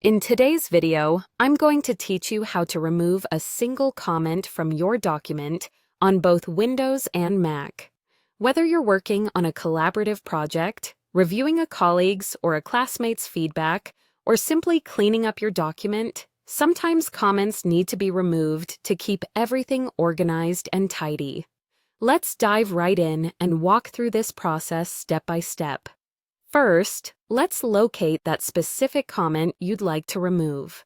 In today's video, I'm going to teach you how to remove a single comment from your document on both Windows and Mac. Whether you're working on a collaborative project, reviewing a colleague's or a classmate's feedback, or simply cleaning up your document, sometimes comments need to be removed to keep everything organized and tidy. Let's dive right in and walk through this process step by step. First, let's locate that specific comment you'd like to remove.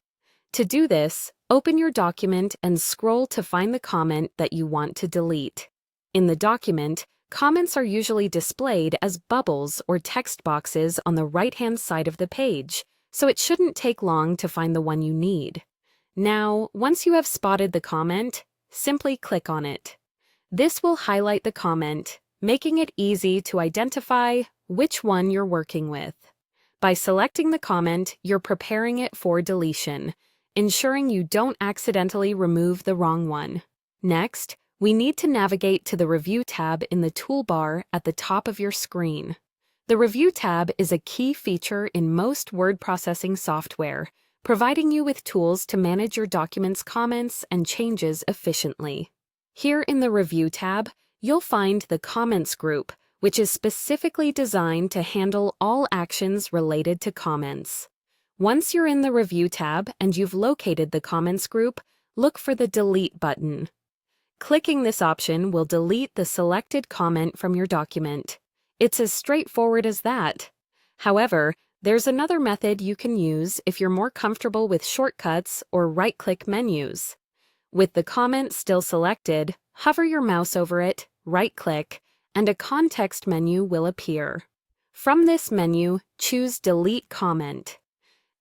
To do this, open your document and scroll to find the comment that you want to delete. In the document, comments are usually displayed as bubbles or text boxes on the right-hand side of the page, so it shouldn't take long to find the one you need. Now, once you have spotted the comment, simply click on it. This will highlight the comment, making it easy to identify which one you're working with. By selecting the comment, you're preparing it for deletion, ensuring you don't accidentally remove the wrong one. Next, we need to navigate to the Review tab in the toolbar at the top of your screen. The Review tab is a key feature in most word processing software, providing you with tools to manage your document's comments and changes efficiently. Here in the Review tab, you'll find the Comments group, which is specifically designed to handle all actions related to comments. Once you're in the Review tab and you've located the Comments group, look for the Delete button. Clicking this option will delete the selected comment from your document. It's as straightforward as that. However, there's another method you can use if you're more comfortable with shortcuts or right-click menus. With the comment still selected, hover your mouse over it, right-click, and a context menu will appear. From this menu, choose Delete Comment.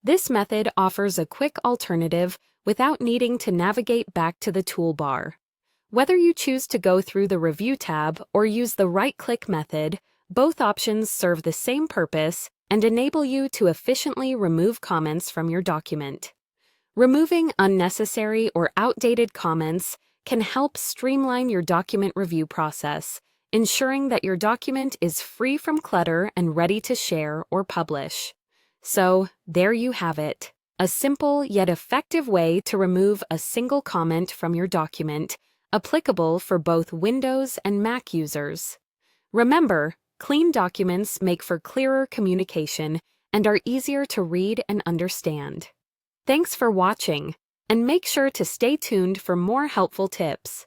This method offers a quick alternative without needing to navigate back to the toolbar. Whether you choose to go through the Review tab or use the right-click method, both options serve the same purpose and enable you to efficiently remove comments from your document. Removing unnecessary or outdated comments can help streamline your document review process, ensuring that your document is free from clutter and ready to share or publish. So, there you have it, a simple yet effective way to remove a single comment from your document, applicable for both Windows and Mac users. Remember, clean documents make for clearer communication and are easier to read and understand. Thanks for watching, and make sure to stay tuned for more helpful tips.